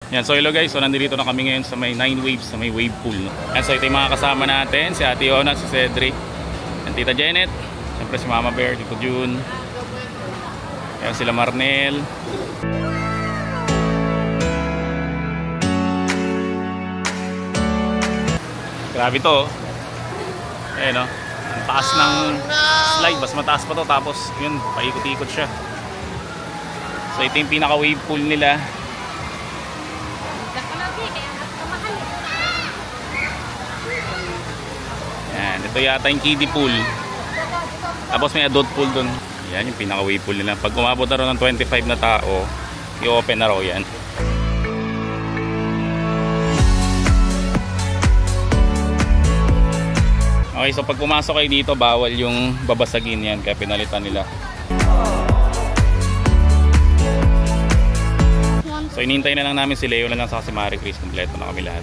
Yan, so hello guys, so nandito na kami ngayon sa may 9 Waves, sa may wave pool, no? Yan, so ito yung mga kasama natin, si Ate Ona, si Cedric, yan, Tita Janet, siyempre si Mama Bear, Tito June, yan sila Marnel. Grabe to, no? Ang taas ng slide, mas mataas pa to, tapos yun, paikot-ikot siya. So ito yung pinaka wave pool nila. Yan, ito yata yung kiddie pool. Tapos may adult pool dun. Yan yung pinaka wave pool nila. Pag umabot na rin ng 25 na tao, i-open na raw yan. Okay, so pag pumasok kayo dito, bawal yung babasagin yan, kaya pinalitan nila. So inintay na lang namin si Leo na lang sa si Marie Chris, kompleto na kami lahat.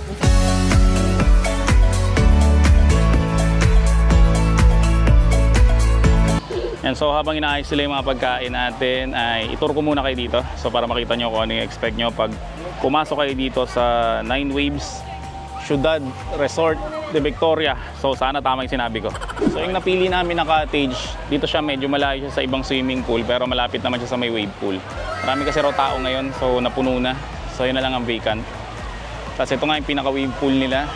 And so habang inaayos sila yung mga pagkain natin, ay itur ko muna kayo dito. So para makita nyo kung ano yung expect nyo pag pumasok kayo dito sa 9 Waves Ciudad Resort de Victoria. So sana tama yung sinabi ko. So yung napili namin na cottage, dito siya medyo malayo siya sa ibang swimming pool, pero malapit naman siya sa may wave pool. Marami kasi raw tao ngayon, so napuno na. So yun na lang ang vacant. Tapos ito nga yung pinaka wave pool nila.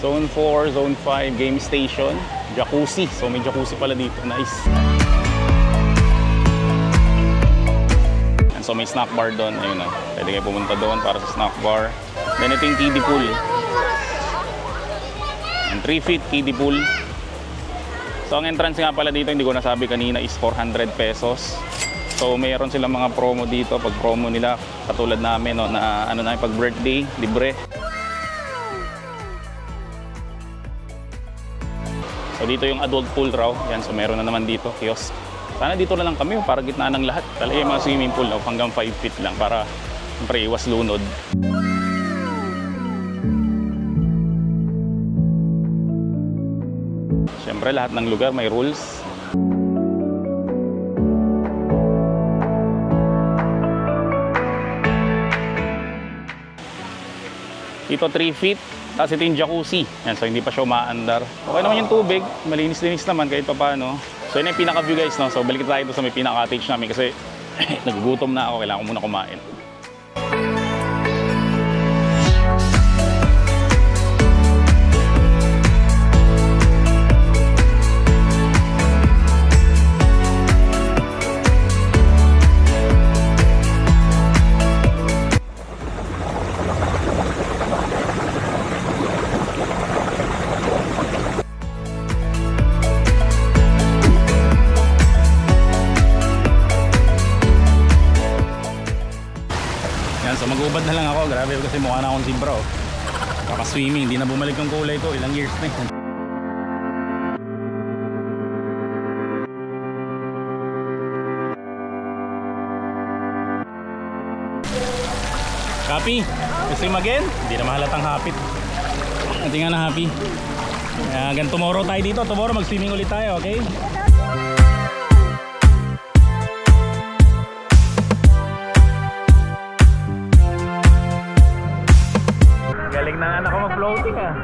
Zone 4, Zone 5, game station, jacuzzi. So may jacuzzi pala dito, nice. And so may snack bar doon, ayun na. Pwede kayo pumunta doon para sa snack bar. Then ito yung kiddie pool. And 3 feet kiddie pool. So ang entrance nga pala dito, hindi ko nasabi kanina, is 400 pesos. So mayroon silang mga promo dito. Pag promo nila, katulad namin, no, na ano na, pag birthday, libre. So dito yung adult pool raw. Yan, so meron na naman dito, kiosk. Sana dito na lang kami para gitnaan ng lahat. Talaga yung mga swimming pool hanggang 5 feet lang para siyempre iwas lunod. Siyempre lahat ng lugar may rules. Dito 3 feet. Tapos ito yung jacuzzi. Yan, so hindi pa siya umaandar. Okay naman yung tubig. Malinis-linis naman kahit pa paano. So yun yung pinaka-view guys, no? So balik tayo sa may pinaka-cottage namin kasi nagugutom na ako. Kailangan ko muna kumain. So mag-ubad na lang ako, grabe kasi mukha na akong zebra, oh. Kaka-swimming, hindi na bumalik ang kulay ko, ilang years na yun. Happy? Swim again? Hindi na mahalatang hapit. Hindi nga na happy. Hanggang tomorrow tayo dito, tomorrow mag-swimming ulit tayo, okay? Galing na anak ko mag-floating, ah.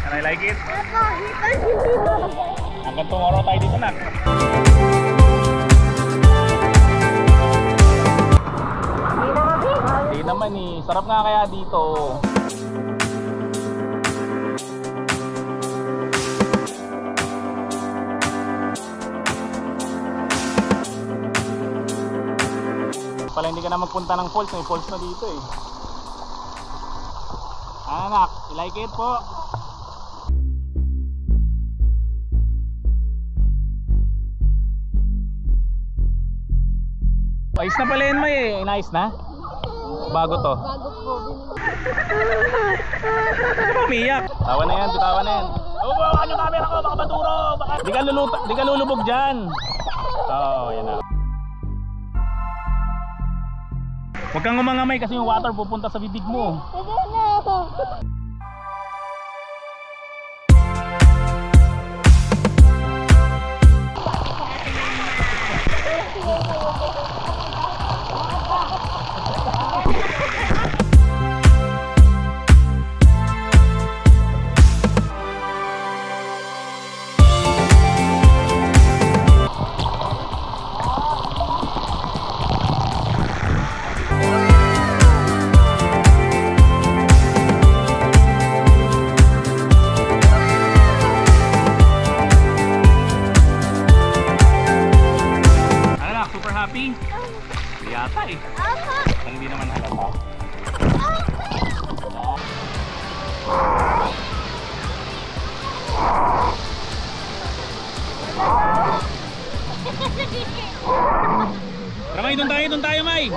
Can I like it? Hanggang tomorrow tayo dito na. Hindi naman eh. Sarap nga kaya dito. Pala hindi ka na magpunta ng falls. May falls na dito eh. Anak, you like it po? Ayos na pala yun, May. Nice na? Bago to. Bago po. Umiyak. Tawa na yan, bitawa na yan. Huwag yung camera ko, baka maturo. Di ka lulubog dyan. Oo, yan na. Huwag kang umangamay kasi yung water pupunta sa bibig mo. Happy? Yata eh. Hindi naman halata. Tara May, doon tayo May.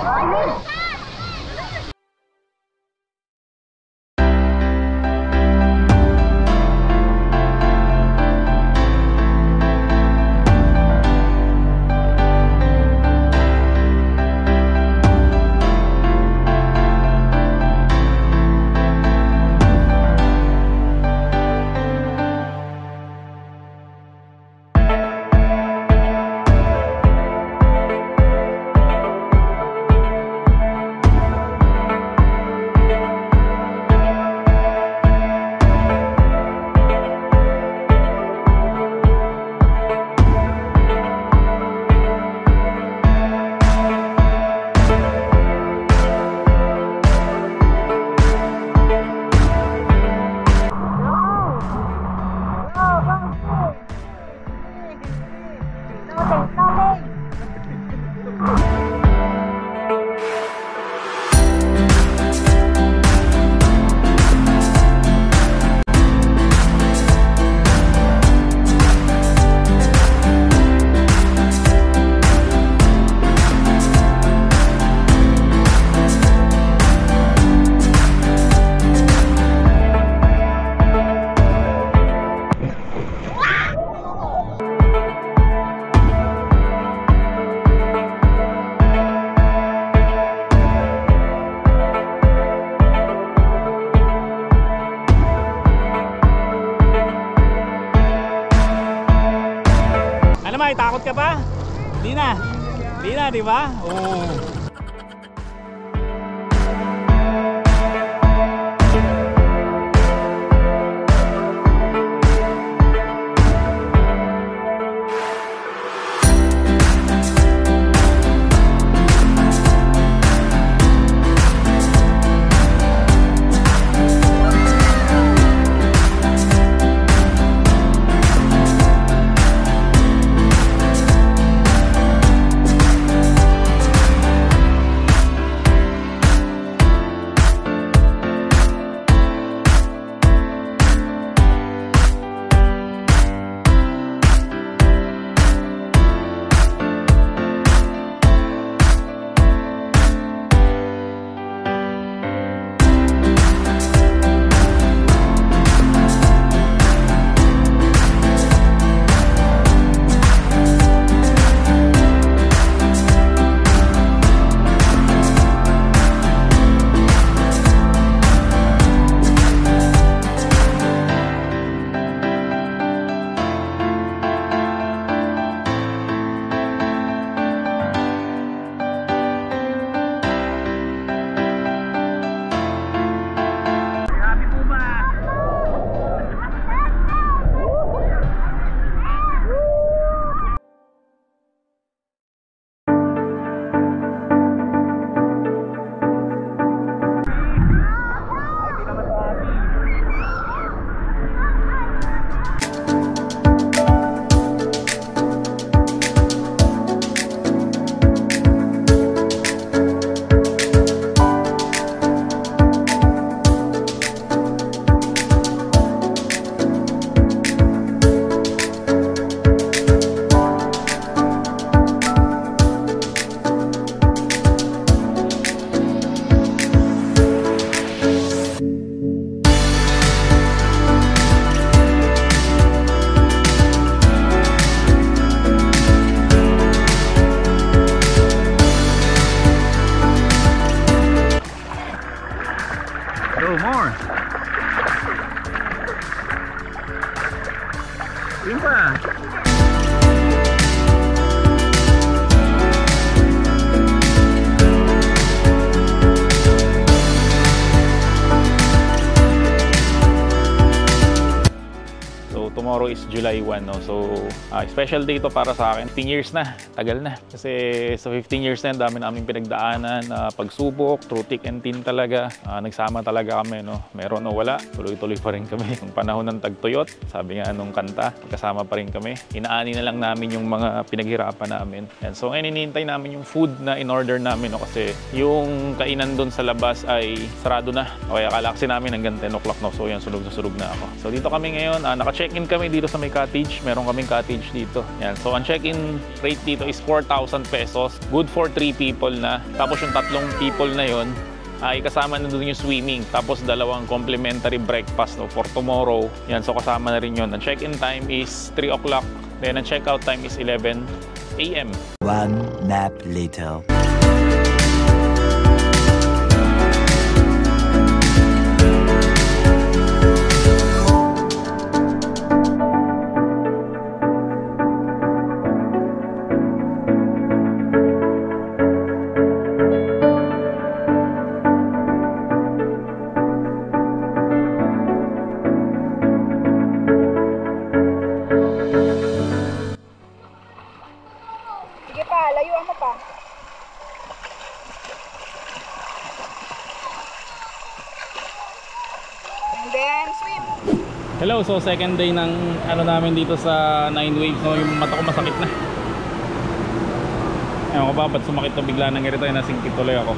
May takot ka pa? Di na, di ba? Oo. Go, more. Swim pa. Tomorrow is July 1, no? So, special day to para sa akin. 15 years na, tagal na. Kasi sa 15 years na, dami namin pinagdaanan, pagsubok, through thick and thin talaga. Nagsama talaga kami, no? Meron o wala, tuloy-tuloy pa rin kami. Yung panahon ng tagtuyot, sabi nga nung kanta, magkasama pa rin kami. Inaani na lang namin yung mga pinaghirapan namin. And so, ngayon hinihintay namin yung food na in-order namin, no? Kasi yung kainan doon sa labas ay sarado na. Kaya akala kasi namin hanggang 10 o'clock, no? So, yan, sunog na ako. So, dito kami ngayon, naka-check-in kami dito sa may cottage. Meron kaming cottage dito. Yan. So, ang check-in rate dito is 4,000 pesos. Good for 3 people na. Tapos yung 3 people na yon ay kasama na doon yung swimming. Tapos 2 complimentary breakfast, no, for tomorrow. Yan. So, kasama na rin yun. Ang check-in time is 3 o'clock. Then, ang check-out time is 11 a.m. One nap later. Layuan mo pa. And then, swim. Hello, so second day ng namin dito sa 9 Waves. No, yung mata ko masakit na. Ewan ko ba, ba't sumakit to bigla nang ganito, nasingkit tuloy ako.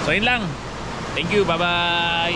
So yun lang. Thank you, bye bye.